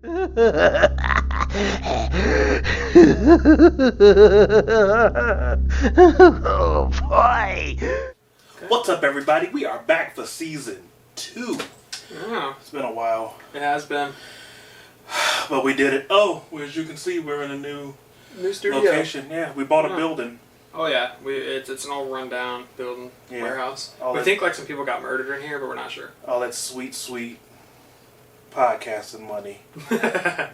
Oh boy! What's up, everybody? We are back for season 2. Yeah, It's been a while, it has been. but we did it. Oh, as you can see, we're in a new studio. location. Yeah, we bought a Yeah. building. Oh yeah, it's an old rundown building warehouse. We think like some people got murdered in here, but we're not sure. All that sweet, sweet podcasting money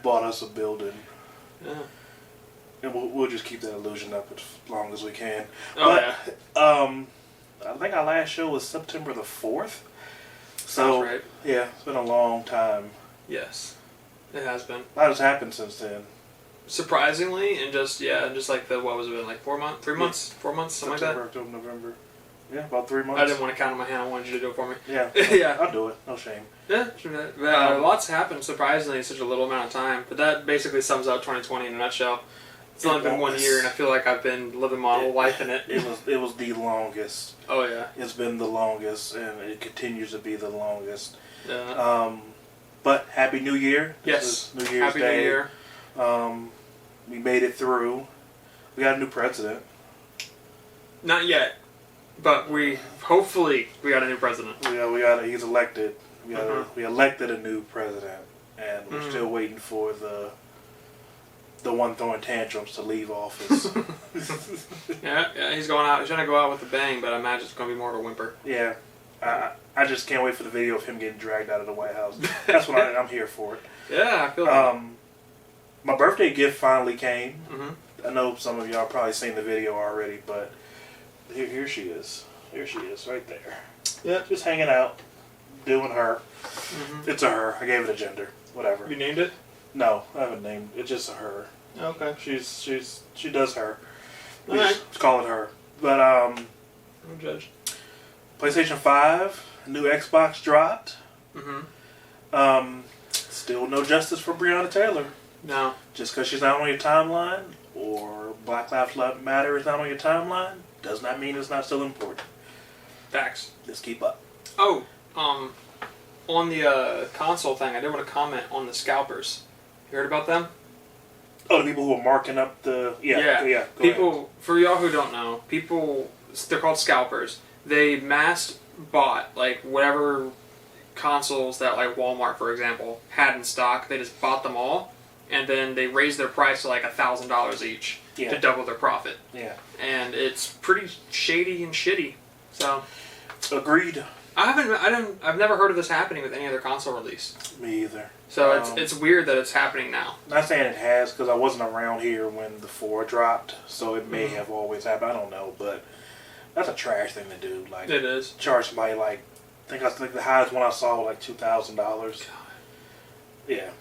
bought us a building. Yeah. And we'll just keep that illusion up as long as we can. Oh But, I think our last show was September the 4th. So, Sounds right. yeah, it's been a long time. Yes, it has been. A lot has happened since then. Surprisingly, and just like what was it, like 4 months, 3 months, 4 months, something September, like that. October, November. Yeah, about 3 months. I didn't want to count on my hand. I wanted you to do it for me. Yeah. Yeah. I'll do it. No shame. Yeah, sure. Lots happened surprisingly in such a little amount of time. But that basically sums up 2020 in a nutshell. It's only been 1 year, and I feel like I've been living my whole life in it. It was the longest. Oh yeah. It's been the longest, and it continues to be the longest. Yeah. But Happy New Year. Yes. This is New Year's Happy Day. New Year. We made it through. We got a new president. Not yet, but hopefully we got a new president. He's elected. We elected a new president, and we're still waiting for the one throwing tantrums to leave office. Yeah, he's going out. He's trying to go out with a bang, but I imagine it's going to be more of a whimper. Yeah, I just can't wait for the video of him getting dragged out of the White House. That's what I'm here for it. Yeah, I feel like My birthday gift finally came. Mm-hmm. I know some of y'all probably seen the video already, but here she is. Here she is, right there. Yeah, just hanging out, doing her. Mm-hmm. It's a her. I gave it a gender. Whatever. You named it? No, I haven't named. It's just a her. Okay. She does her. All right. Just call it her. But No judge. PlayStation 5, new Xbox dropped. Mm-hmm. Still no justice for Breonna Taylor. No. Just because she's not on your timeline, or Black Lives Matter is not on your timeline, does not mean it's not still important. Facts. Just keep up. Oh, on the console thing, I did want to comment on the scalpers. You heard about them? Oh, the people who are marking up the... Yeah. Go people, ahead. for y'all who don't know, they're called scalpers. They mass bought, like, whatever consoles that, like, Walmart, for example, had in stock. They just bought them all, and then they raised their price to, like, $1,000 each to double their profit. Yeah. And it's pretty shady and shitty. So... Agreed. I've never heard of this happening with any other console release. Me either. So it's weird that it's happening now. Not saying it has, because I wasn't around here when the 4 dropped, so it may have always happened. I don't know, but that's a trash thing to do. Like, It is. charge somebody like, I think the highest one I saw was like $2,000. Yeah,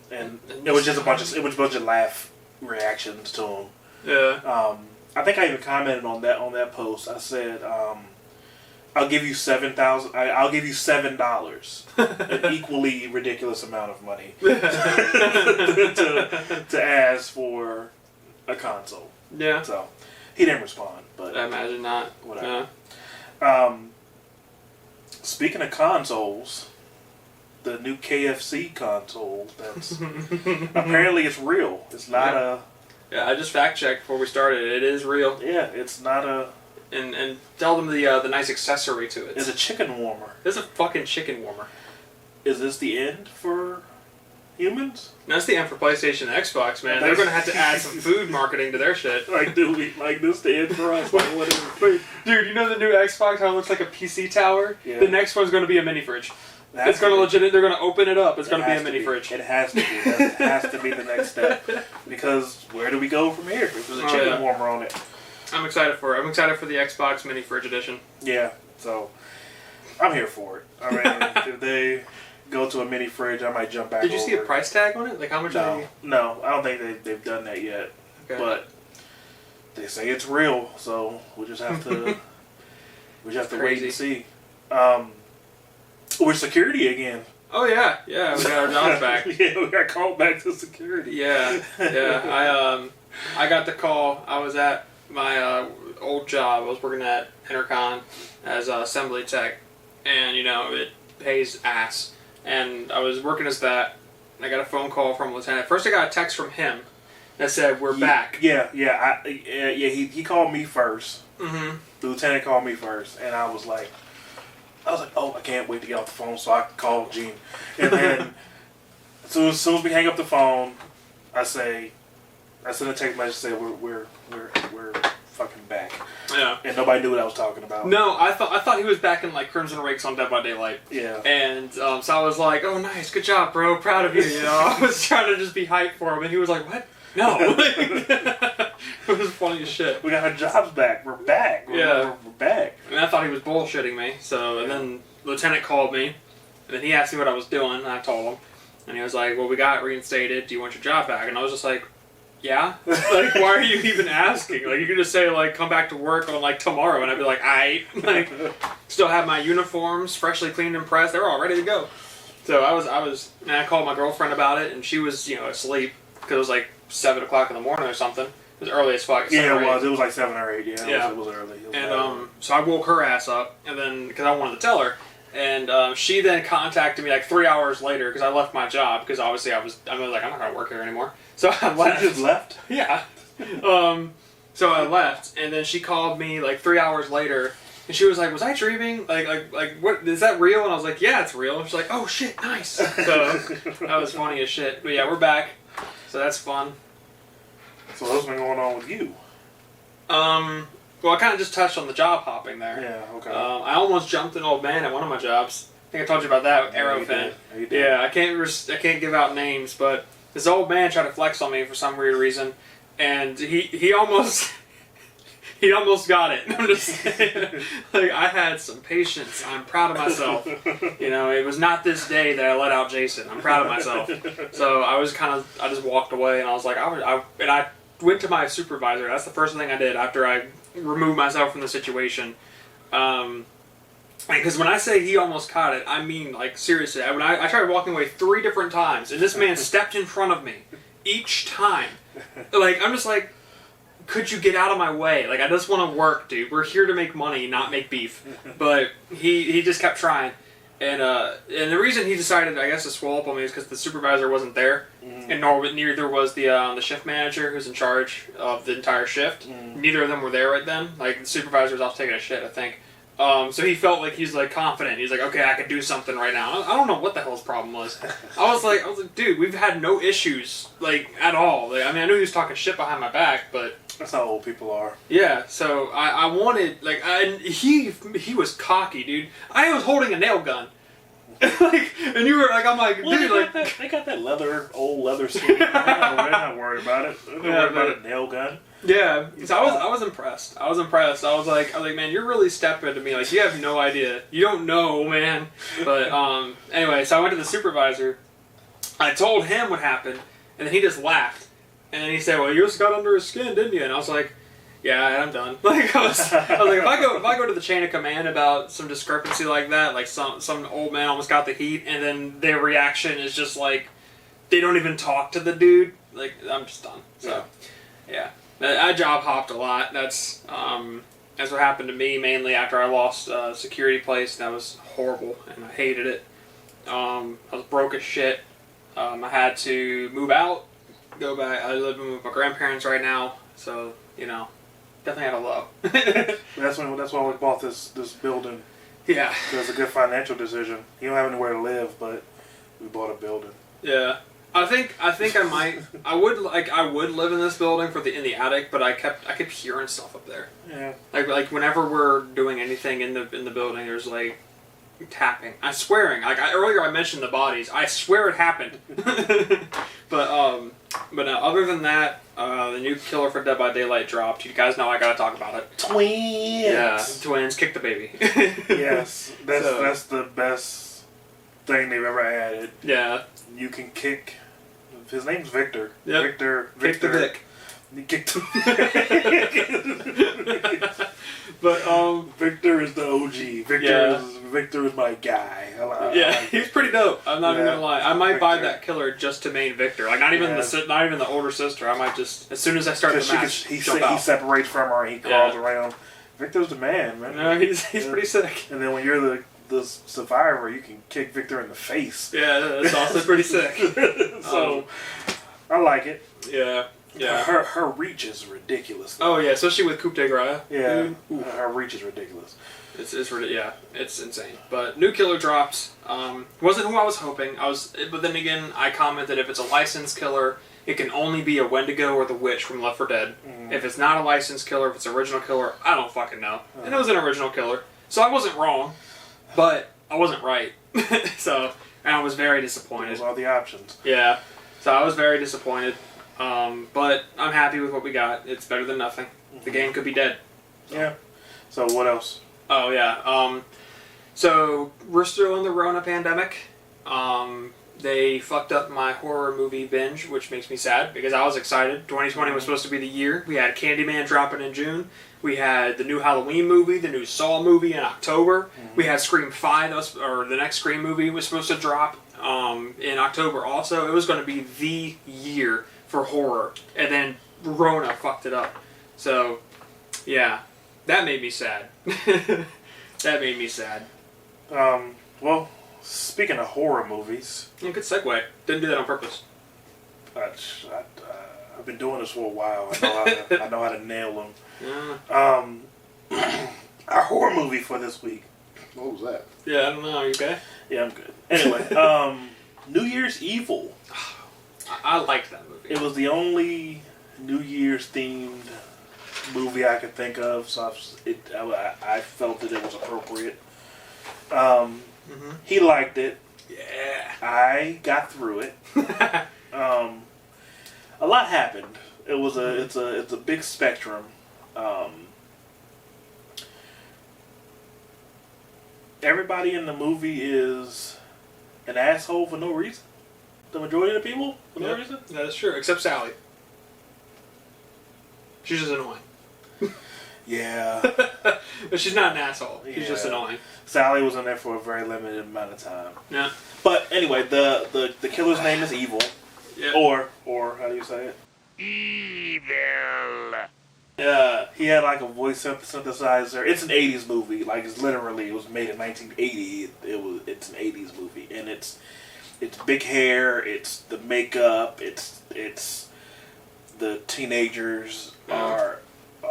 and it was just a bunch of laugh reactions to them. Yeah. I think I even commented on that post. I said, I'll give you $7,000. I'll give you $7, an equally ridiculous amount of money to ask for a console. Yeah. So he didn't respond, but I imagine not. whatever. Yeah. Speaking of consoles, the new KFC console. That's apparently it's real. It's not Yeah, I just fact checked before we started. It is real. Yeah, it's not a. And tell them the nice accessory to it. It's a chicken warmer. It's a fucking chicken warmer. Is this the end for humans? And that's the end for PlayStation and Xbox, man. They're gonna have to add some food marketing to their shit. Like, do we like this the end for us? Like, what is it? Dude, you know the new Xbox, how it looks like a PC tower? Yeah. The next one's gonna be a mini fridge. It's gonna they're gonna open it up. It's gonna be a mini fridge. It has to be. That has to be the next step. Because where do we go from here? If there's a chicken warmer on it. I'm excited for it. I'm excited for the Xbox mini fridge edition. Yeah, so I'm here for it. I mean, if they go to a mini fridge, I might jump back. Did you see a price tag on it? Like how much? No, I don't think they've done that yet. Okay. But they say it's real, so we just have to wait and see. We're security again. Oh yeah, we got our jobs back. Yeah, we got called back to security. Yeah. I got the call. I was at my old job. I was working at Intercon as assembly tech, and it pays ass. And I was working as that, and I got a phone call from Lieutenant. First, I got a text from him that said, "We're back." Yeah. He called me first. Mm-hmm. The lieutenant called me first, and I was like, oh, I can't wait to get off the phone, so I called Gene. And then, so as soon as we hang up the phone, I send a text message say we're fucking back. Yeah. And nobody knew what I was talking about. No, I thought he was back in like Crimson Rakes on Dead by Daylight. Yeah. And so I was like, "Oh, nice, good job, bro, proud of you." You know, I was trying to just be hyped for him, and he was like, "What? No." It was funny as shit. We got our jobs back. We're back. We're back. And I thought he was bullshitting me. So, and then Lieutenant called me, and then he asked me what I was doing, and I told him. And he was like, "Well, we got reinstated. Do you want your job back?" And I was just like, "Yeah." Like, why are you even asking? Like, you could just say, like, come back to work on, like, tomorrow, and I'd be like, aight. Like, still have my uniforms freshly cleaned and pressed. They were all ready to go. So and I called my girlfriend about it, and she was, asleep, because it was, like, 7 o'clock in the morning or something. It was early as fuck. Yeah, it was. It was like 7 or 8. Yeah, it was early. It was and so I woke her ass up, and then because I wanted to tell her, and she then contacted me like 3 hours later because I left my job because obviously I was like, I'm not gonna work here anymore. So I left. You just left? Yeah. So I left, and then she called me like 3 hours later, and she was like, "Was I dreaming? Like what? Is that real?" And I was like, "Yeah, it's real." She's like, "Oh shit, nice." So that was funny as shit. But yeah, we're back. So that's fun. So what's been going on with you? Well, I kind of just touched on the job hopping there. Yeah, okay. I almost jumped an old man at one of my jobs. I think I told you about that with Aerofin. Yeah, I can't give out names, but this old man tried to flex on me for some weird reason, and he almost he almost got it. I'm just saying, like, I had some patience. I'm proud of myself. It was not this day that I let out Jason. I'm proud of myself. So I just walked away, and I was like, I went to my supervisor. That's the first thing I did after I removed myself from the situation. Because when I say he almost caught it, I mean, like, seriously. I tried walking away 3 different times, and this man stepped in front of me each time. Like, I'm just like, could you get out of my way? Like, I just want to work, dude. We're here to make money, not make beef. But he just kept trying. And the reason he decided, I guess, to swell up on me is because the supervisor wasn't there, and neither was the shift manager who's in charge of the entire shift. Neither of them were there right then. Like, the supervisor was off taking a shit, I think. So he felt like he's like confident. He's like, okay, I could do something right now. I don't know what the hell his problem was. I was like, dude, we've had no issues like at all. Like, I mean, I knew he was talking shit behind my back, but that's how old people are. Yeah. So I wanted he was cocky, dude. I was holding a nail gun. Like, and you were like, I'm like, well, dude, they got that old leather skin. They're not worried about it. They're worried about a nail gun. Yeah, so I was impressed. I was like, man, you're really stepping to me. Like, you have no idea. You don't know, man. But anyway, so I went to the supervisor. I told him what happened, and then he just laughed. And then he said, "Well, you just got under his skin, didn't you?" And I was like, "Yeah, I'm done." Like, I was like, if I go to the chain of command about some discrepancy like that, like some old man almost got the heat, and then their reaction is just like they don't even talk to the dude. Like, I'm just done. So, yeah. I job hopped a lot. That's what happened to me mainly after I lost a security place. That was horrible, and I hated it. I was broke as shit. I had to move out, go back. I live with my grandparents right now, so definitely had a low. That's why we bought this building. Yeah, it was a good financial decision. You don't have anywhere to live, but we bought a building. Yeah. I think I would live in this building in the attic, but I kept hearing stuff up there. Yeah. Like whenever we're doing anything in the building, there's like tapping. I'm swearing. Like earlier I mentioned the bodies. I swear it happened. But other than that, the new killer for Dead by Daylight dropped. You guys know I gotta talk about it. Twins. Yeah, twins. Kick the baby. Yes, that's the best thing they've ever added. Yeah. You can kick. His name's Victor. Yep. Victor. Kick the dick. You kick the. But Victor is the OG. Victor is my guy. He's pretty dope. I'm not even gonna lie. I might buy that killer just to main Victor. Like not even the older sister. I might just as soon as I start the match, he separates from her. And he crawls around. Victor's the man, man. No, he's pretty sick. And then when you're this survivor, you can kick Victor in the face. Yeah, that's also pretty sick. So I like it. Yeah. Yeah. Her reach is ridiculous. Oh yeah, especially with Coupe de Grace. Yeah. Her reach is ridiculous. It's it's insane. But new killer drops. Wasn't who I was hoping. But then again, I commented if it's a licensed killer, it can only be a Wendigo or the Witch from Left 4 Dead. If it's not a licensed killer, if it's an original killer, I don't fucking know. And it was an original killer, so I wasn't wrong, but I wasn't right. So, and I was very disappointed. Those are the options. Yeah, so I was very disappointed. But I'm happy with what we got. It's better than nothing. The game could be dead. So. Yeah. So what else? Oh yeah. So we're still in the Rona pandemic. They fucked up my horror movie binge, which makes me sad because I was excited. 2020 was supposed to be the year. We had Candyman dropping in June. We had the new Halloween movie, the new Saw movie in October. We had Scream 5, or the next Scream movie was supposed to drop in October also. It was going to be the year for horror. And then Rona fucked it up. So, yeah. That made me sad. That made me sad. Well, speaking of horror movies, Yeah, good segue. Didn't do that on purpose. I've been doing this for a while. I know how to nail them. Yeah. Our horror movie for this week. What was that? Yeah, I don't know. Are you okay? Yeah, I'm good. Anyway, New Year's Evil. I liked that movie. It was the only New Year's themed movie I could think of, so I felt that it was appropriate. He liked it. Yeah. I got through it. A lot happened. It was it's a big spectrum. Everybody in the movie is an asshole for no reason. The majority of the people for no reason. That is true, except Sally. She's just annoying. Yeah. But she's not an asshole. She's just annoying. Sally was in there for a very limited amount of time. Yeah. But anyway, the killer's name is Evil. Yeah. Or how do you say it? Evil. He had like a voice synthesizer. It's an 80s movie. Like it was made in 1980. It's an 80s movie, and it's big hair. It's the makeup. It's the teenagers are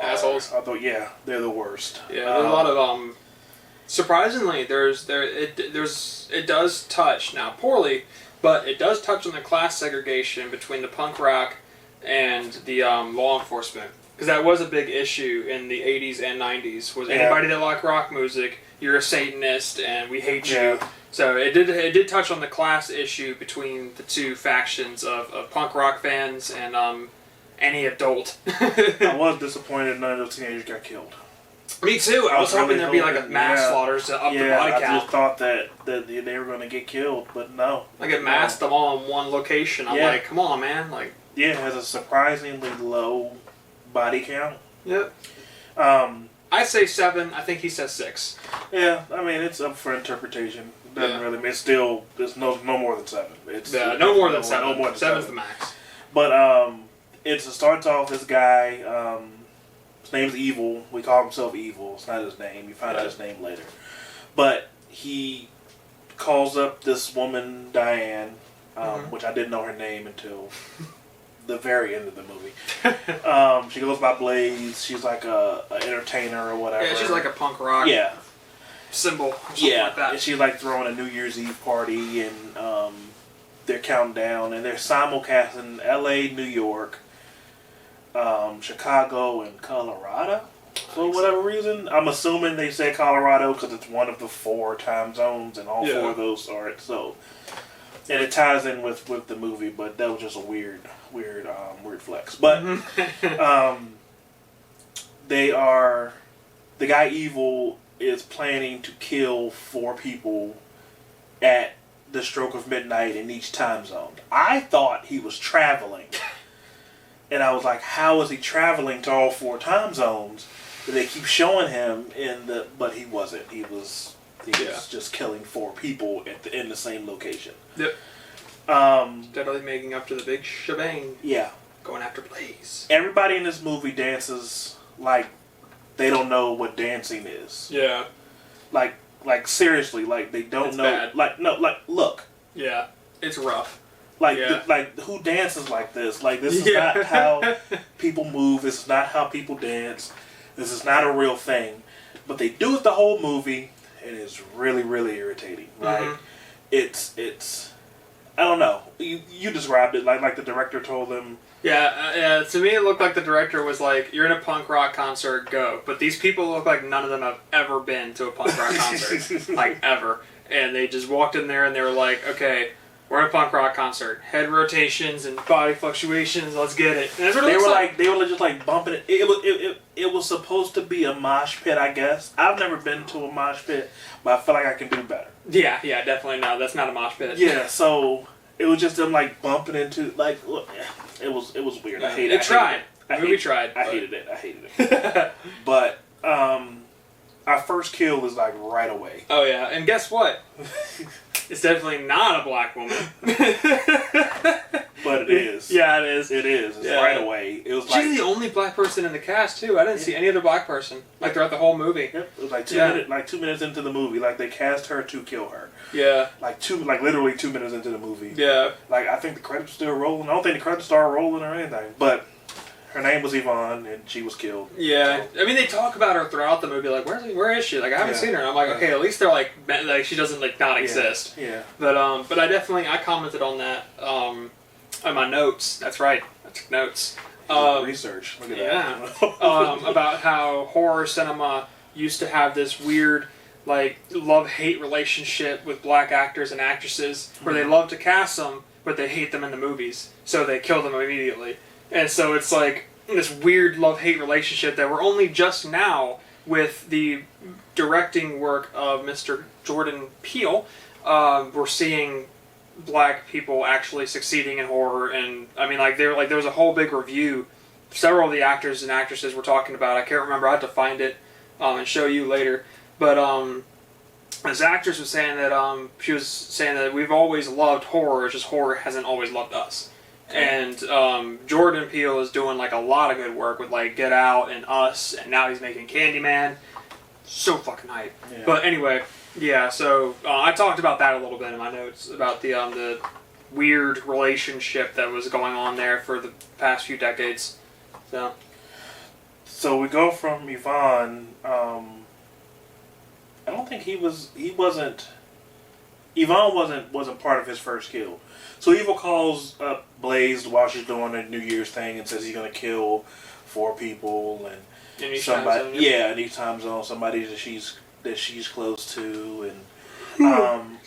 assholes. Yeah, they're the worst. Yeah, there's a lot of surprisingly, it does touch, now poorly, but it does touch on the class segregation between the punk rock and the law enforcement. Because that was a big issue in the 80s and 90s. Was anybody that liked rock music, you're a Satanist and we hate you. So it did touch on the class issue between the two factions of punk rock fans and any adult. I was disappointed none of those teenagers got killed. Me too. I was hoping there'd be like a mass slaughter to up the body count. I just thought that they were going to get killed, but no. Like it massed them all in one location. I'm like, come on, man. Like, yeah, it has a surprisingly low body count. Yep. I say 7. I think he says 6. Yeah, I mean it's up for interpretation. It doesn't really. It's no more than 7. It's no more than 7. No more than 7's the max. But it starts off this guy. His name's Evil. We call himself Evil. It's not his name. You find out his name later. But he calls up this woman, Diane, which I didn't know her name until the very end of the movie. She goes by Blaze. She's like a entertainer or whatever. Yeah, she's like a punk rock symbol or something like that. And she's like throwing a New Year's Eve party, and they're counting down, and they're simulcasting L.A., New York, Chicago, and Colorado. For whatever reason. I'm assuming they said Colorado because it's one of the 4 time zones, and all 4 of those are it. So, and it ties in with the movie, but that was just a weird flex. But the guy Evil is planning to kill 4 people at the stroke of midnight in each time zone. I thought he was traveling. And I was like, how is he traveling to all 4 time zones? They keep showing him but he wasn't. He was just killing 4 people in the same location. Yep. Steadily making up to the big shebang. Yeah. Going after Blaze. Everybody in this movie dances like they don't know what dancing is. Yeah. Like, Like seriously, like they don't It's know. bad. Like no, like look. Yeah, it's rough. Like, Yeah. like who dances like this? Like, this is not how people move. This is not how people dance. This is not a real thing. But they do it the whole movie, and it's really, really irritating. Like, it's. I don't know. You described it like the director told them. Yeah, to me it looked like the director was like, "You're in a punk rock concert, go." But these people look like none of them have ever been to a punk rock concert, like ever. And they just walked in there and they were like, "Okay, we're in a punk rock concert. Head rotations and body fluctuations. Let's get it." And that's what it looks like. They were just like bumping it. It was supposed to be a mosh pit, I guess. I've never been to a mosh pit, but I feel like I can do better. Yeah, definitely no. That's not a mosh pit. Yeah, so it was just them like bumping into like. Look, it was weird. I hated it. It tried. I hated it. But our first kill is like right away. Oh yeah, and guess what? It's definitely not a black woman. But it is. Yeah, it is. It is. It's right away. It was She's like the only black person in the cast too. I didn't see any other black person like throughout the whole movie. Yep. It was like 2 minutes into the movie. Like they cast her to kill her. Yeah. Like literally 2 minutes into the movie. Yeah. Like I think the credits still rolling. I don't think the credits started rolling or anything. But her name was Yvonne, and she was killed. Yeah, I mean they talk about her throughout the movie. Like, where is she? Like, I haven't seen her. And I'm like, okay, at least they're like she doesn't like not exist. Yeah. But I commented on that on my notes. That's right, I took notes. Research. Look at that. About how horror cinema used to have this weird like love-hate relationship with black actors and actresses, where they love to cast them, but they hate them in the movies, so they kill them immediately. And so it's like this weird love-hate relationship that we're only just now, with the directing work of Mr. Jordan Peele, we're seeing black people actually succeeding in horror. And I mean, there was a whole big review. Several of the actors and actresses were talking about. I can't remember. I have to find it and show you later. But this actress was saying that she was saying that we've always loved horror. It's just horror hasn't always loved us. And Jordan Peele is doing like a lot of good work with like Get Out and Us, and now he's making Candyman. So fucking hype. Yeah. But anyway, yeah. So I talked about that a little bit in my notes about the weird relationship that was going on there for the past few decades. So we go from Yvonne. I don't think Yvonne wasn't part of his first kill. So Evil calls up Blaze while she's doing a New Year's thing and says he's gonna kill 4 people and somebody. In each time zone, somebody that she's close to, and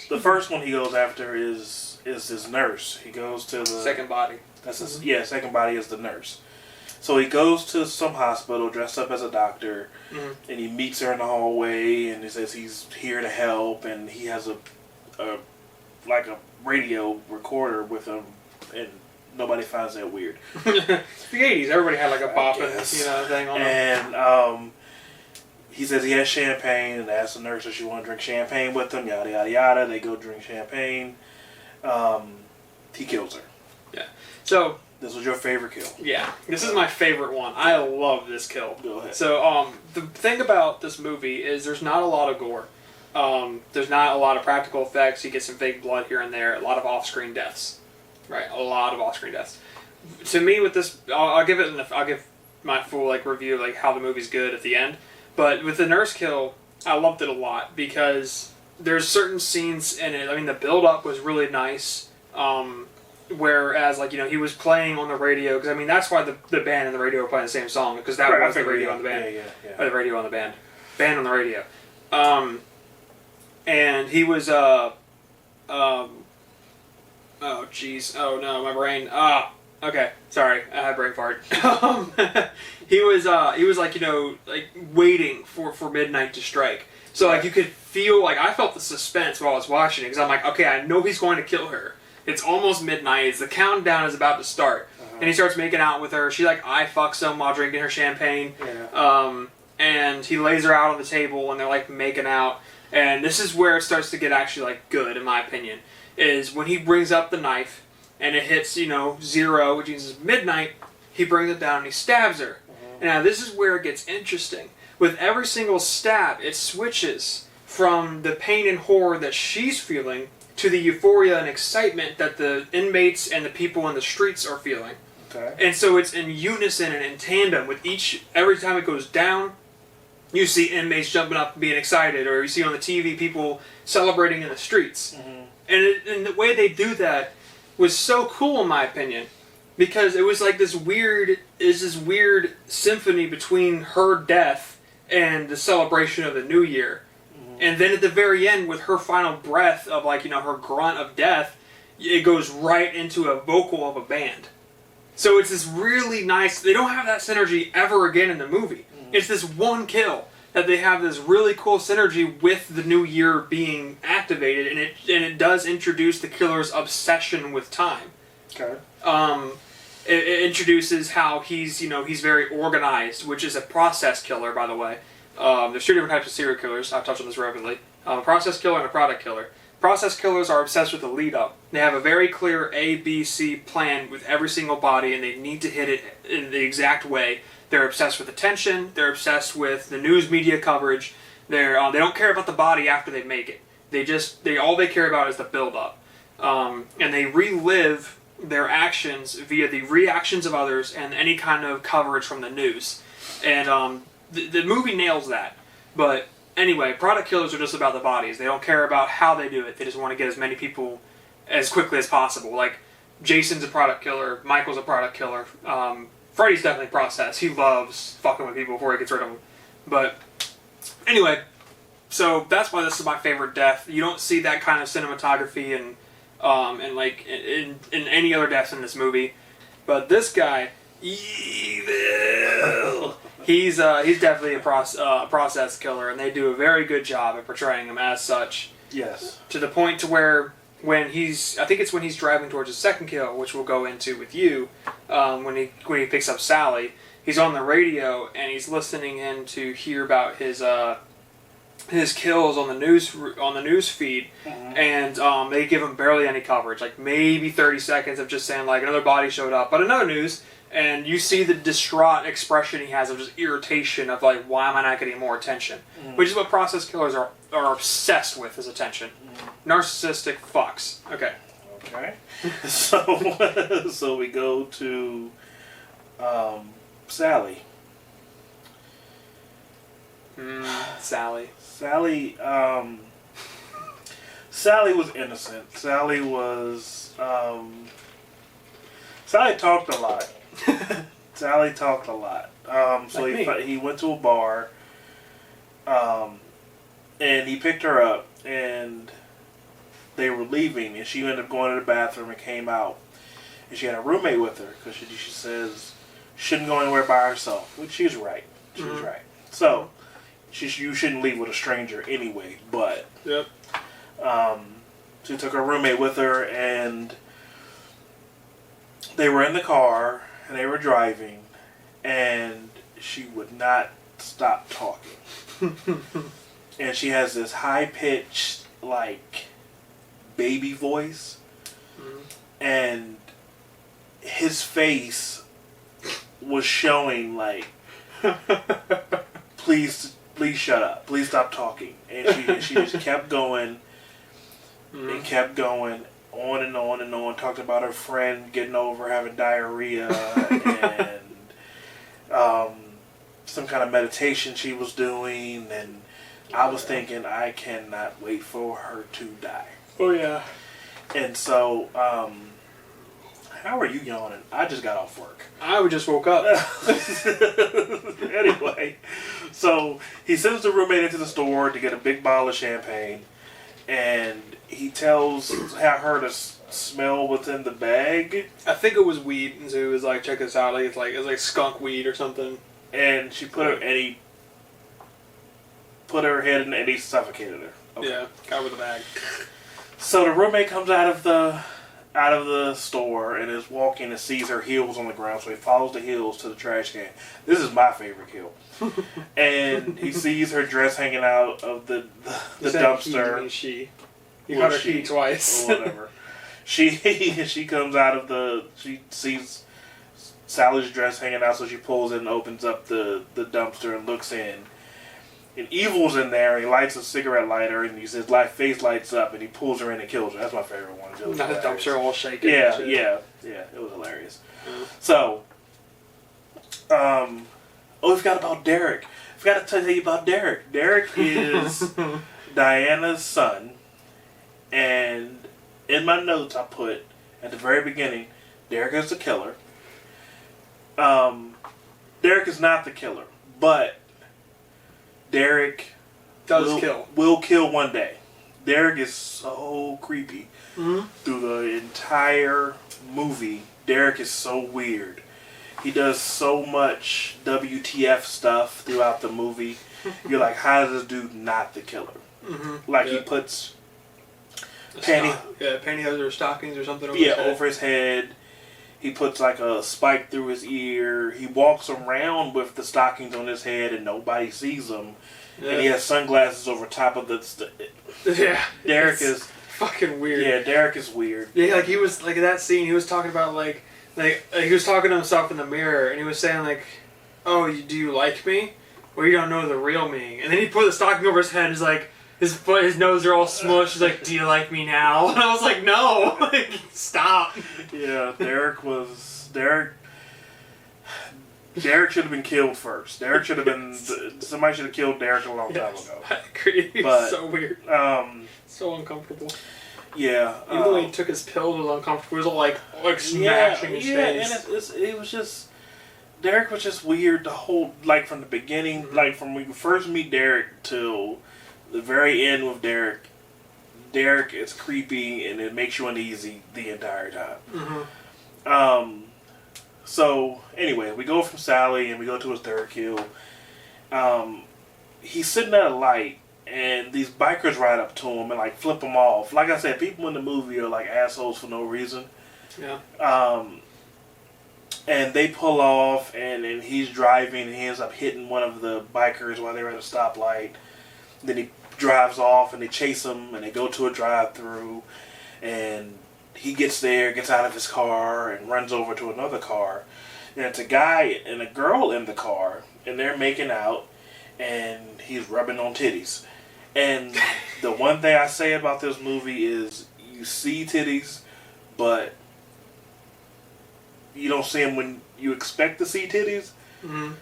the first one he goes after is his nurse. He goes to the second body. That's his, second body is the nurse. So he goes to some hospital dressed up as a doctor, and he meets her in the hallway, and he says he's here to help, and he has a radio recorder with him, and nobody finds that weird. The 80s, everybody had like a bopping, thing on them. And he says he has champagne, and asks the nurse if she want to drink champagne with him, yada yada yada. They go drink champagne. He kills her. Yeah. So this was your favorite kill. Yeah, this is my favorite one. I love this kill. Go ahead. So the thing about this movie is there's not a lot of gore. There's not a lot of practical effects. You get some fake blood here and there. A lot of off-screen deaths, right? A lot of off-screen deaths. To me, with this, I'll give my full review of how the movie's good at the end. But with the nurse kill, I loved it a lot because there's certain scenes in it. I mean, the build-up was really nice. Whereas, he was playing on the radio because that's why the band and the radio were playing the same song because that was the radio on the band. Or the radio on the band. Band on the radio. And he was, oh jeez, oh no, my brain, okay, sorry, I had a brain fart. he was waiting for midnight to strike. So, you could feel, I felt the suspense while I was watching it, because I'm like, okay, I know he's going to kill her. It's almost midnight, the countdown is about to start. And he starts making out with her, she, eye fucks him while drinking her champagne. And he lays her out on the table, and they're, making out. And this is where it starts to get actually, good, in my opinion, is when he brings up the knife, and it hits, 0, which means it's midnight, he brings it down and he stabs her. And now this is where it gets interesting. With every single stab, it switches from the pain and horror that she's feeling to the euphoria and excitement that the inmates and the people in the streets are feeling. Okay. And so it's in unison and in tandem with every time it goes down, you see inmates jumping up and being excited, or you see on the TV people celebrating in the streets. Mm-hmm. And the way they do that was so cool in my opinion, because it was like this weird symphony between her death and the celebration of the new year. Mm-hmm. And then at the very end, with her final breath of her grunt of death, it goes right into a vocal of a band. So it's this really nice, they don't have that synergy ever again in the movie. Mm-hmm. It's this one kill that they have this really cool synergy with the new year being activated, and it does introduce the killer's obsession with time. Okay. It introduces how he's very organized, which is a process killer, by the way. There's two different types of serial killers. I've touched on this rapidly. A process killer and a product killer. Process killers are obsessed with the lead up. They have a very clear A, B, C plan with every single body, and they need to hit it in the exact way. They're obsessed with attention. They're obsessed with the news media coverage. They don't care about the body after they make it. All they care about is the build up, and they relive their actions via the reactions of others and any kind of coverage from the news. And the movie nails that. But anyway, product killers are just about the bodies. They don't care about how they do it. They just want to get as many people as quickly as possible. Like, Jason's a product killer. Michael's a product killer. Freddy's definitely process. He loves fucking with people before he gets rid of them. But anyway, so that's why this is my favorite death. You don't see that kind of cinematography and like in any other deaths in this movie. But this guy, evil. He's definitely a process killer, and they do a very good job at portraying him as such. Yes. To the point to where when he's driving towards his second kill, which we'll go into with you, when he picks up Sally, he's on the radio and he's listening in to hear about his kills on the news feed, mm-hmm. and they give him barely any coverage, like maybe 30 seconds of just saying like another body showed up, but another news. And you see the distraught expression he has of just irritation of like, why am I not getting more attention? Mm. Which is what process killers are obsessed with, is attention. Narcissistic fucks. Okay. Okay. So we go to Sally. Sally. Sally was innocent. Sally talked a lot. Sally talked a lot. So he went to a bar, and he picked her up, and they were leaving, and she ended up going to the bathroom and came out, and she had a roommate with her because she says she shouldn't go anywhere by herself, which she's right. She was right. So you shouldn't leave with a stranger anyway. But yep. She took her roommate with her, and they were in the car, and they were driving, and she would not stop talking. And she has this high-pitched, like, baby voice, and his face was showing, like, please shut up, please stop talking. And she just kept going, and kept going, on and on and on, talked about her friend getting over having diarrhea and some kind of meditation she was doing, and I was thinking, I cannot wait for her to die. Oh yeah. And so, how are you yawning? I just got off work. I just woke up. Anyway, so he sends the roommate into the store to get a big bottle of champagne, and he tells her to smell what's in the bag. I think it was weed, and so he was like, "Check this out! It's like skunk weed or something." And she put her head in, and he suffocated her. Okay. Yeah, got her with a bag. So the roommate comes out of the store and is walking and sees her heels on the ground. So he follows the heels to the trash can. This is my favorite kill. And he sees her dress hanging out of the dumpster. She. You got her key twice. Or whatever. She comes out of she sees Sally's dress hanging out, so she pulls it and opens up the dumpster and looks in. And Evil's in there, and he lights a cigarette lighter, and his face lights up, and he pulls her in and kills her. That's my favorite one. Not the dumpster all shaking. Yeah, it was hilarious. So, we forgot about Derek. I forgot to tell you about Derek. Derek is Diana's son, and in my notes I put, at the very beginning, Derek is the killer. Derek is not the killer, but Derek will kill one day. Derek is so creepy through the entire movie. Derek is so weird. He does so much WTF stuff throughout the movie. You're like, how is this dude not the killer? Like he puts pantyhose or stockings or something over his head. over his head. He puts like a spike through his ear. He walks around with the stockings on his head and nobody sees him. Yeah. And he has sunglasses over top of the... Derek is... fucking weird. Yeah, Derek is weird. Yeah, like he was... Like in that scene, he was talking about like he was talking to himself in the mirror and he was saying like, oh, do you like me? Well, you don't know the real me. And then he put the stocking over his head and he's like... His nose are all smushed. He's like, do you like me now? And I was like, no. Like, stop. Yeah, Derek should have been killed first. Somebody should have killed Derek a long time ago. I agree. It's so weird. So uncomfortable. Yeah. Even the way he took his pills was uncomfortable. It was all like smashing his face. And it was just... Derek was just weird the whole... Like, from the beginning, like, from when you first meet Derek till... the very end with Derek. Derek is creepy and it makes you uneasy the entire time. So anyway, we go from Sally and we go to his third kill. He's sitting at a light and these bikers ride up to him and like flip him off. Like I said, people in the movie are like assholes for no reason. Yeah. And they pull off and he's driving and he ends up hitting one of the bikers while they're at a stoplight. Then he drives off and they chase him and they go to a drive-thru and he gets there, gets out of his car and runs over to another car. And it's a guy and a girl in the car and they're making out and he's rubbing on titties. And the one thing I say about this movie is you see titties, but you don't see them when you expect to see titties.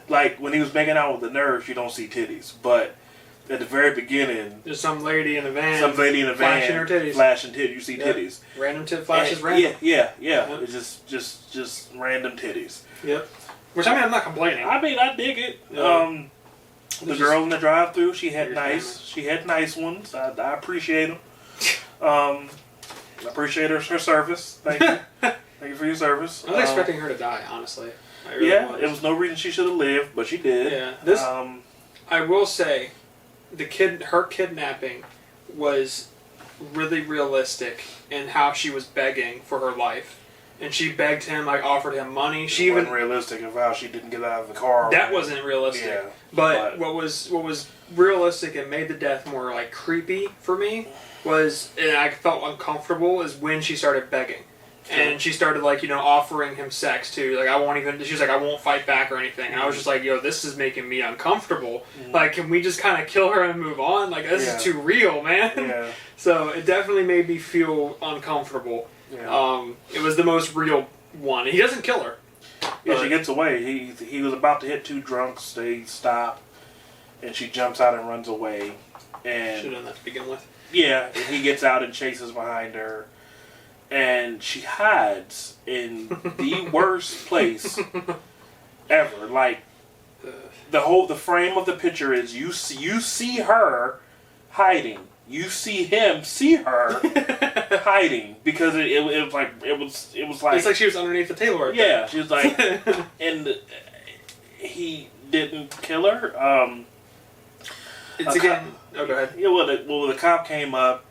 Like when he was making out with the nurse, you don't see titties, but at the very beginning, there's some lady in a van. Flashing her titties. Flashing titties. You see titties. Random tit flashes. Random. Yeah. It's just random titties. Yep. Which I mean, I'm not complaining. I mean, I dig it. Yeah. The girl in the drive-thru, she had nice ones. I appreciate them. I appreciate her service. Thank you. Thank you for your service. I was expecting her to die, honestly. I really was. It was no reason she should have lived, but she did. Yeah. I will say, her kidnapping was really realistic in how she was begging for her life. And she begged him, like offered him money. She wasn't realistic of how she didn't get out of the car. That wasn't realistic. Yeah, but what was realistic and made the death more like creepy for me was, and I felt uncomfortable, is when she started begging. And she started, like, offering him sex, too. Like, she was like, I won't fight back or anything. And I was just like, yo, this is making me uncomfortable. Like, can we just kind of kill her and move on? Like, this is too real, man. Yeah. So, it definitely made me feel uncomfortable. Yeah. It was the most real one. He doesn't kill her. Yeah, she gets away. He was about to hit two drunks. They stop. And she jumps out and runs away. And should have done that to begin with. Yeah, and he gets out and chases behind her. And she hides in the worst place ever. Like, the frame of the picture is you see her hiding. You see him see her hiding because it was like it's like she was underneath the table right there. Yeah, she was like, and he didn't kill her. It's again. Oh, go ahead. Yeah, well, the cop came up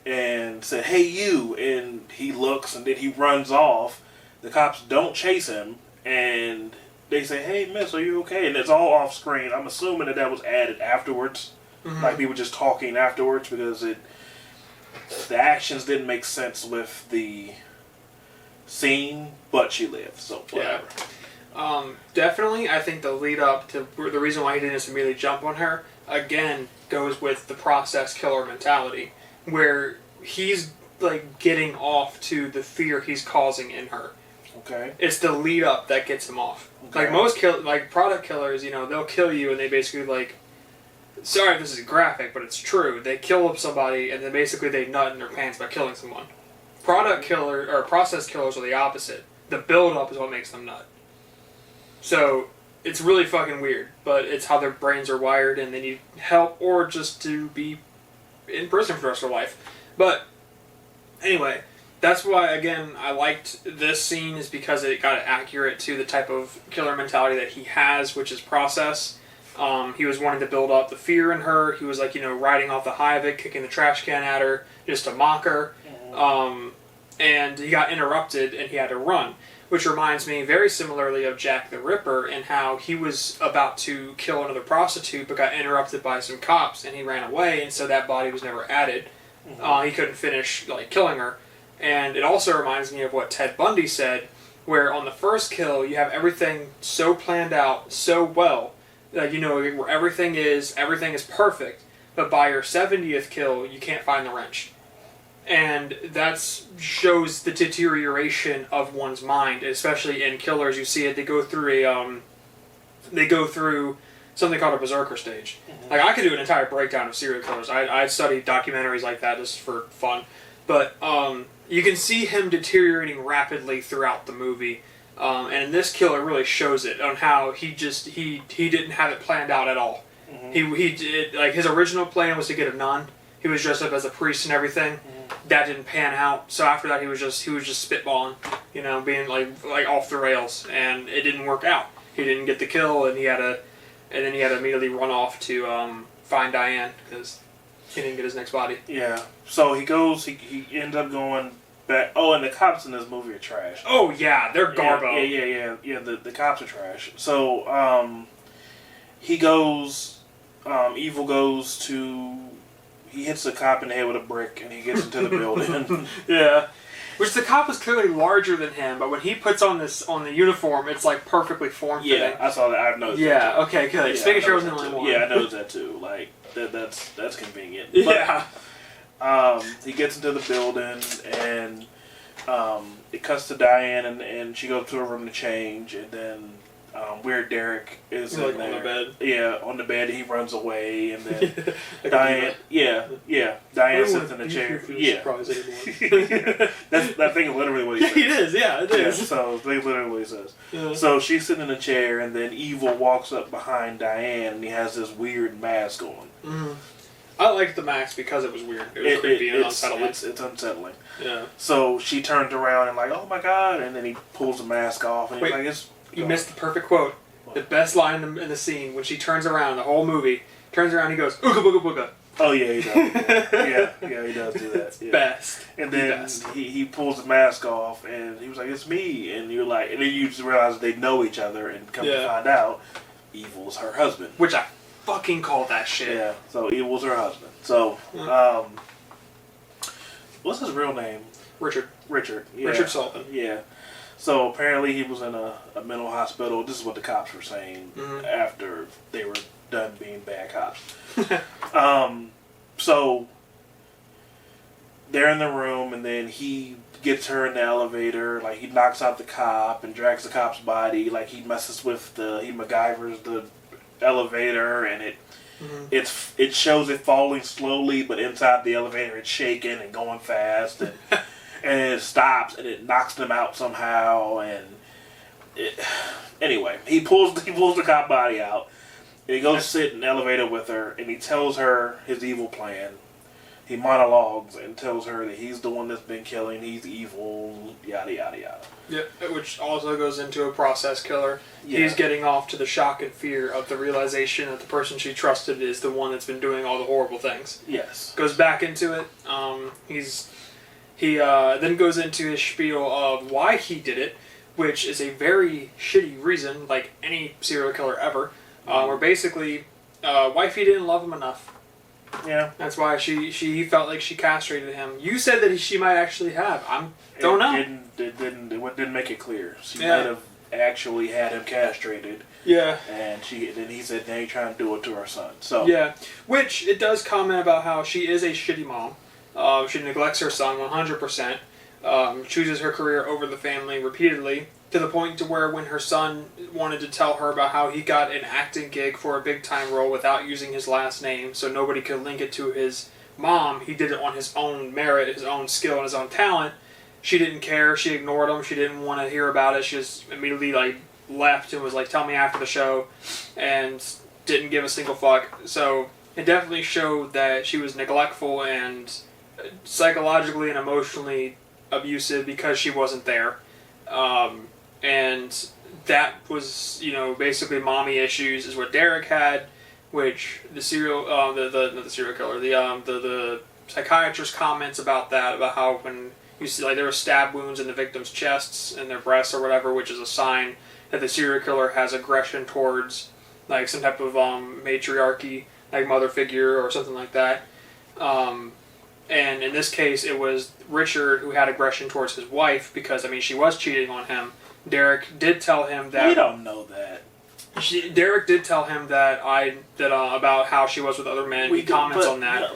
and said, "Hey, you," and he looks and then he runs off. The cops don't chase him, and they say, "Hey, miss, are you okay?" And it's all off screen. I'm assuming that was added afterwards, like people just talking afterwards because the actions didn't make sense with the scene, but she lived, so whatever. Yeah. Definitely, I think the lead up to the reason why he didn't just immediately jump on her again, goes with the process killer mentality, where he's like getting off to the fear he's causing in her. Okay. It's the lead up that gets him off. Okay. Like most product killers, you know, they'll kill you and they basically like. Sorry if this is graphic, but it's true. They kill up somebody and then basically they nut in their pants by killing someone. Product killer or process killers are the opposite. The build up is what makes them nut. So it's really fucking weird, but it's how their brains are wired and they need help or just to be in prison for the rest of their life. But anyway, that's why, again, I liked this scene is because it got accurate to the type of killer mentality that he has, which is process. He was wanting to build up the fear in her. He was like, you know, riding off the high of it, kicking the trash can at her just to mock her. And he got interrupted and he had to run. Which reminds me very similarly of Jack the Ripper and how he was about to kill another prostitute but got interrupted by some cops and he ran away and so that body was never added. He couldn't finish like killing her. And it also reminds me of what Ted Bundy said, where on the first kill you have everything so planned out so well, like you know where everything is perfect, but by your 70th kill you can't find the wrench. And that shows the deterioration of one's mind, especially in killers. You see it; they go through something called a berserker stage. Like I could do an entire breakdown of serial killers. I studied documentaries like that just for fun, but you can see him deteriorating rapidly throughout the movie. And in this killer really shows it on how he didn't have it planned out at all. He did like his original plan was to get a nun. He was dressed up as a priest and everything. That didn't pan out. So after that, he was just spitballing, you know, being like off the rails, and it didn't work out. He didn't get the kill, and then he had to immediately run off to find Diane because he didn't get his next body. Yeah. So he goes. He ends up going back. Oh, and the cops in this movie are trash. Oh yeah, they're garbo. Yeah. The cops are trash. So he goes. Evil goes to. He hits the cop in the head with a brick, and he gets into the building. Yeah, which the cop was clearly larger than him, but when he puts on the uniform, it's like perfectly form fitting. Yeah, I saw that. I've noticed. Yeah. That too. Okay. Good. Just making sure I wasn't the only one. Yeah, I noticed that too. Like that's convenient. Yeah. But, he gets into the building, and it cuts to Diane, and she goes to her room to change, and then. Weird Derek is in like there. on the bed. Yeah, on the bed. He runs away, and then Diane. Diane sits in the chair. Yeah, that thing is literally what he says. It is. Yeah, it is. So they literally what he says. Yeah. So she's sitting in a chair, and then Evil walks up behind Diane, and he has this weird mask on. I liked the mask because it was weird. It was creepy and unsettling. It's unsettling. Yeah. So she turns around and like, oh my god, and then he pulls the mask off, and he's like, it's. You missed the perfect quote. The best line in the scene when she turns around, the whole movie turns around. He goes, "Ooga booga booga." Oh yeah, he does. yeah, he does do that. Yeah. Best. And then he pulls the mask off, and he was like, "It's me." And you're like, and then you just realize they know each other, and come to find out, Evil's her husband. Which I fucking called that shit. Yeah. So Evil's her husband. So, what's his real name? Richard. Yeah. Richard Sullivan. Yeah. So apparently he was in a mental hospital. This is what the cops were saying after they were done being bad cops. So they're in the room, and then he gets her in the elevator. Like he knocks out the cop and drags the cop's body. Like he messes with he MacGyvers the elevator, and it shows it falling slowly, but inside the elevator it's shaking and going fast, and and it stops and it knocks them out somehow. And anyway, he pulls the cop body out. He goes sit in the elevator with her, and he tells her his evil plan. He monologues and tells her that he's the one that's been killing, he's evil, yada yada yada. Yeah, which also goes into a process killer. Yeah. He's getting off to the shock and fear of the realization that the person she trusted is the one that's been doing all the horrible things. Yes. Goes back into it. He then goes into his spiel of why he did it, which is a very shitty reason, like any serial killer ever, where basically wifey didn't love him enough. Yeah. That's why she felt like she castrated him. You said that she might actually have. Don't know. It didn't make it clear. She Yeah. might have actually had him castrated. Yeah. And then he said they ain't trying to do it to her son. So yeah, which it does comment about how she is a shitty mom. She neglects her son 100%. Chooses her career over the family repeatedly, to the point to where when her son wanted to tell her about how he got an acting gig for a big time role without using his last name, so nobody could link it to his mom, he did it on his own merit, his own skill, and his own talent. She didn't care. She ignored him. She didn't want to hear about it. She just immediately left and was like, "Tell me after the show," and didn't give a single fuck. So it definitely showed that she was neglectful and psychologically and emotionally abusive because she wasn't there. And that was, basically mommy issues is what Derek had, which the serial, not the serial killer, the psychiatrist comments about that, about how when you see, there were stab wounds in the victim's chests and their breasts or whatever, which is a sign that the serial killer has aggression towards, some type of, matriarchy, mother figure or something like that. And in this case, it was Richard who had aggression towards his wife because, she was cheating on him. Derek did tell him that... We don't know that. Derek did tell him that about how she was with other men. He comments on that.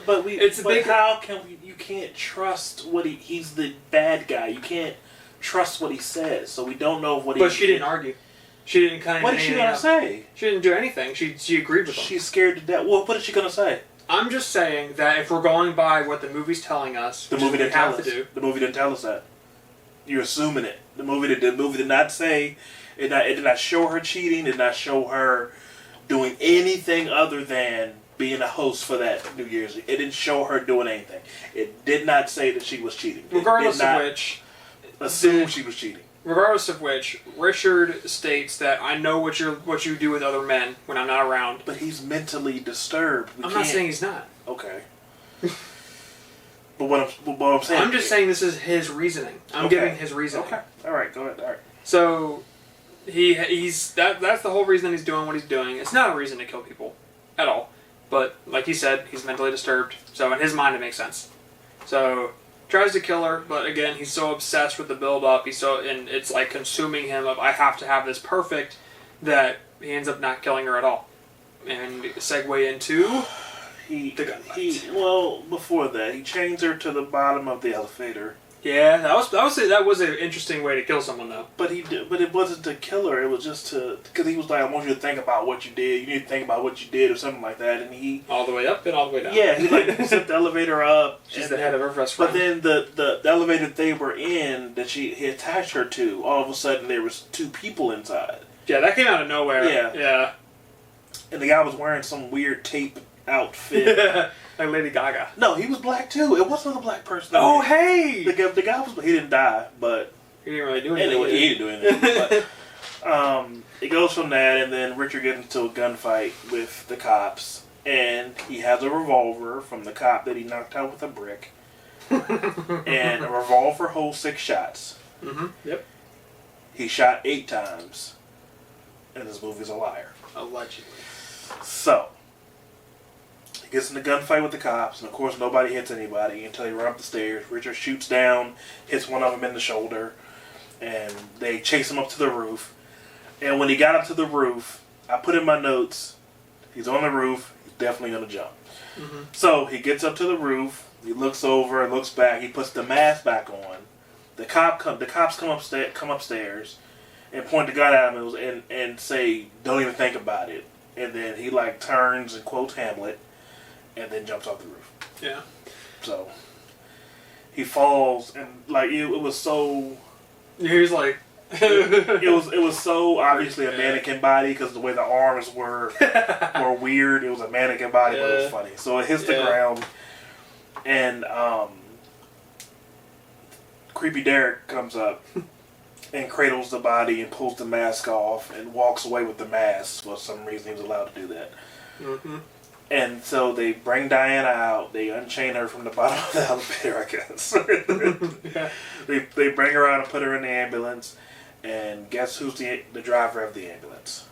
How can we... You can't trust what he's the bad guy. You can't trust what he says, so we don't know what he... But she didn't argue. She didn't kind of... What is she going to say? She didn't do anything. She agreed with him. She's scared to death. Well, what is she going to say? I'm just saying that if we're going by what the movie's telling us, the movie didn't tell us. The movie didn't tell us that. You're assuming it. The movie did not say. It did not show her cheating. It did not show her doing anything other than being a host for that New Year's. It didn't show her doing anything. It did not say that she was cheating. Regardless of which, assume she was cheating. Regardless of which, Richard states that I know what you do with other men when I'm not around. But he's mentally disturbed. I'm not saying he's not. Okay. But what I'm saying... I'm just saying this is his reasoning. I'm giving his reasoning. Okay. All right. Go ahead. All right. So, that's the whole reason he's doing what he's doing. It's not a reason to kill people at all. But, like he said, he's mentally disturbed. So, in his mind, it makes sense. So... tries to kill her, but again, he's so obsessed with the build-up, and it's consuming him of, I have to have this perfect, that he ends up not killing her at all. And segue into the gunfight. Well, before that, he chains her to the bottom of the elevator. Yeah, that was an interesting way to kill someone, though. But it wasn't to kill her. It was just because he was like, I want you to think about what you did. You need to think about what you did, or something like that. And he all the way up and all the way down. Yeah, he set the elevator up. She's the head of her best friend. But then the elevator they were in that he attached her to, all of a sudden there was two people inside. Yeah, that came out of nowhere. Yeah. And the guy was wearing some weird tape outfit. Like Lady Gaga. No, he was black too. It wasn't a black person. Oh, hey! The guy was... He didn't die, but... He didn't really do anything. Anyway, he didn't do anything. But, it goes from that, and then Richard gets into a gunfight with the cops, and he has a revolver from the cop that he knocked out with a brick. And a revolver holds 6 shots. Mm-hmm. Yep. He shot 8 times, and this movie's a liar. Allegedly. So... gets in a gunfight with the cops, and of course nobody hits anybody until he runs up the stairs. Richard shoots down, hits one of them in the shoulder, and they chase him up to the roof. And when he got up to the roof, I put in my notes, he's on the roof, he's definitely going to jump. Mm-hmm. So he gets up to the roof, he looks over, looks back, he puts the mask back on. The cops come upstairs and point the gun at him and say, don't even think about it. And then he turns and quotes Hamlet. And then jumps off the roof. Yeah. So he falls, and it was so. He was like. it was so obviously a mannequin body because the way the arms were weird. It was a mannequin body, but it was funny. So it hits the ground, and creepy Derek comes up and cradles the body and pulls the mask off and walks away with the mask. For some reason, he was allowed to do that. Mm-hmm. And so they bring Diana out. They unchain her from the bottom of the elevator, I guess. Yeah. They bring her out and put her in the ambulance. And guess who's the driver of the ambulance?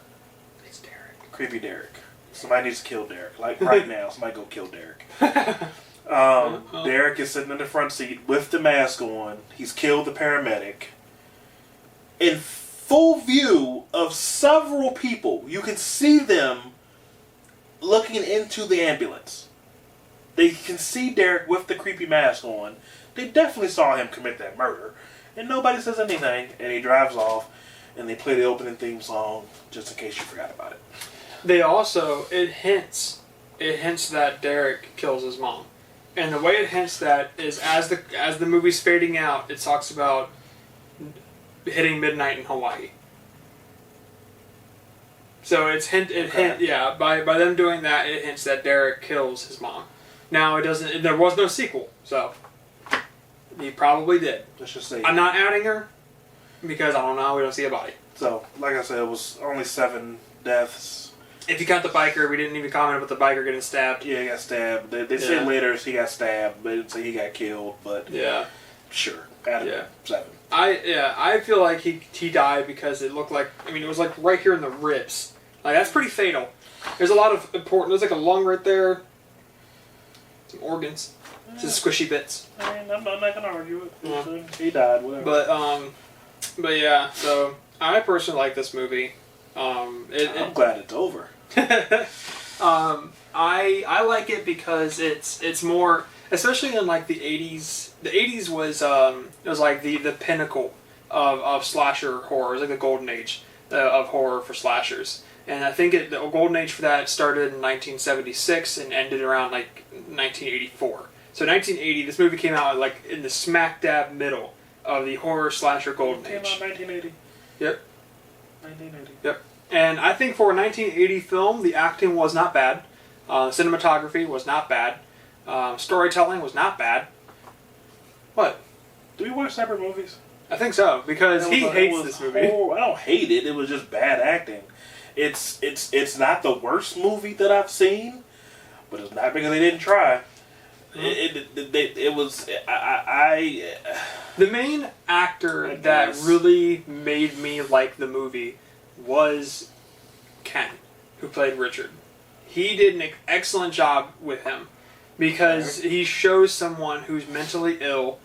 It's Derek. Creepy Derek. Somebody needs to kill Derek. Right now, somebody go kill Derek. Derek is sitting in the front seat with the mask on. He's killed the paramedic. In full view of several people. You can see them looking into the ambulance. They can see Derek with the creepy mask on. They definitely saw him commit that murder. And nobody says anything, and he drives off, and they play the opening theme song, just in case you forgot about it. They also, it hints that Derek kills his mom. And the way it hints that is as the movie's fading out, it talks about hitting midnight in Hawaii. So by them doing that, it hints that Derek kills his mom. Now it doesn't. There was no sequel, so he probably did. Let's just say I'm not adding her because I don't know. We don't see a body. So, like I said, it was only 7 deaths. If you count the biker, we didn't even comment about the biker getting stabbed. Yeah, he got stabbed. They said later he got stabbed, but they didn't say he got killed. But yeah, sure, added 7. I feel like he died because it looked like, I mean, it was like right here in the ribs. Like, that's pretty fatal. There's a lot of important, there's like a lung right there. Some organs. Just squishy bits. I mean, I'm not going to argue it. Yeah. He died, whatever. But yeah, so I personally like this movie. I'm glad it's over. I like it because it's more, especially in like the 80s. The 80s was it was like the pinnacle of slasher horror. It was like the golden age of horror for slashers. And I think the golden age for that started in 1976 and ended around like 1984. So 1980, this movie came out like in the smack dab middle of the horror slasher golden age. It came out 1980. Yep. 1980. Yep. And I think for a 1980 film, the acting was not bad. Cinematography was not bad. Storytelling was not bad. What? Do we watch separate movies? I think so, because he hates this movie. I don't hate it. It was just bad acting. It's not the worst movie that I've seen, but it's not because they didn't try. It was the main actor that really made me like the movie was Ken, who played Richard. He did an excellent job with him because he shows someone who's mentally ill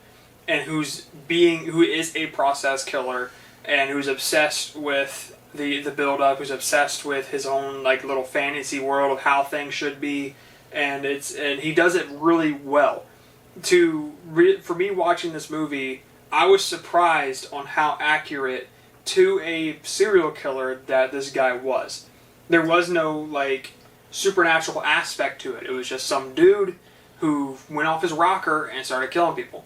and who is a process killer and who's obsessed with the build-up, who's obsessed with his own like little fantasy world of how things should be, and he does it really well. For me watching this movie, I was surprised on how accurate to a serial killer that this guy was. There was no like supernatural aspect to it. It was just some dude who went off his rocker and started killing people.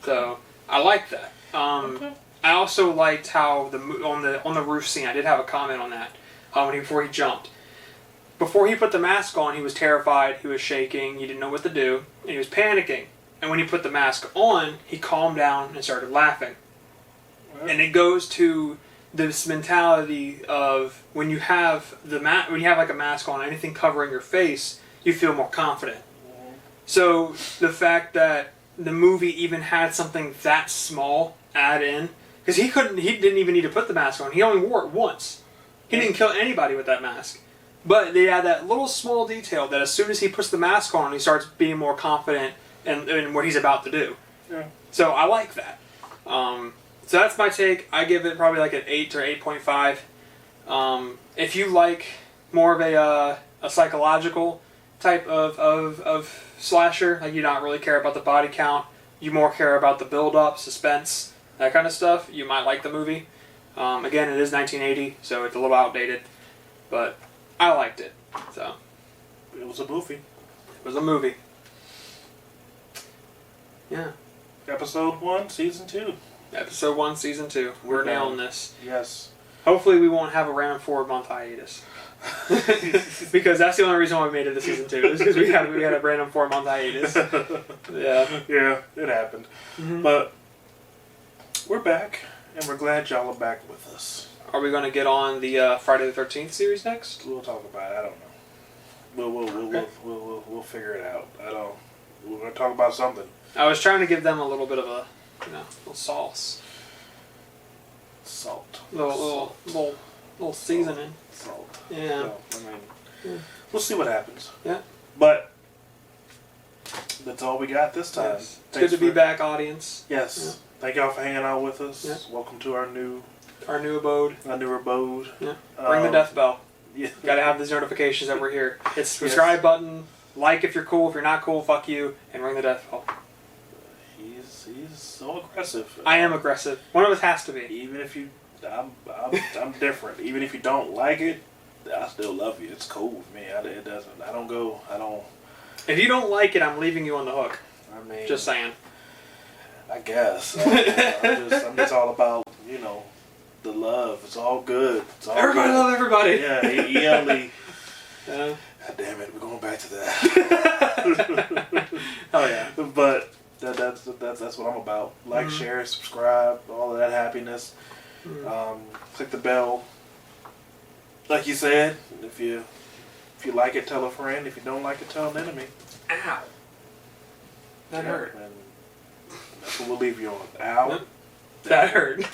So I liked that. Okay. I also liked how on the roof scene. I did have a comment on that before he jumped. Before he put the mask on, he was terrified. He was shaking. He didn't know what to do, and he was panicking. And when he put the mask on, he calmed down and started laughing. And it goes to this mentality of when you have like a mask on, anything covering your face, you feel more confident. So the fact that the movie even had something that small add in, because he didn't even need to put the mask on. He only wore it once. He didn't kill anybody with that mask. But they had that little small detail that as soon as he puts the mask on, he starts being more confident in what he's about to do. Yeah. So I like that. So that's my take. I give it probably like an 8 or 8.5. If you like more of a psychological type of slasher, like you don't really care about the body count, you more care about the build-up, suspense, that kind of stuff, you might like the movie. Again, it is 1980, so it's a little outdated, but I liked it. So it was a movie. It was a movie. Yeah. Episode 1, Season 2. Episode 1, Season 2. We're nailing this. Yes. Hopefully we won't have a random 4-month hiatus. Because that's the only reason why we made it to Season 2. Is because we had a random 4-month hiatus. Yeah. Yeah, it happened. Mm-hmm. But we're back, and we're glad y'all are back with us. Are we going to get on the Friday the 13th series next? We'll talk about it. I don't know. We'll figure it out. We're going to talk about something. I was trying to give them a little bit of a, little sauce. Salt. Little seasoning. Salt. Yeah. So, we'll see what happens. Yeah. But that's all we got this time. Yes. It's good to be back, audience. Yes. Yeah. Thank y'all for hanging out with us. Yeah. Welcome to our new Our new abode. Our new abode. Yeah. Ring the death bell. Yeah. Gotta have these notifications that we're here. Hit the subscribe button. Like if you're cool. If you're not cool, fuck you. And ring the death bell. He's so aggressive. I am aggressive. One of us has to be. Even if you, I'm different. Even if you don't like it, I still love you. It's cool with me. It doesn't. I don't. If you don't like it, I'm leaving you on the hook. I mean, Just saying. I guess. I'm just all about, the love. It's all good. It's all Everybody good. love everybody. Yeah, he only. Yeah. God damn it, we're going back to that. Oh yeah. But that's what I'm about. Like, share, subscribe, all of that happiness. Click the bell. Like you said, if you like it, tell a friend. If you don't like it, tell an enemy. Ow. That hurt. And that's what we'll leave you on. Ow. Yep. That hurt.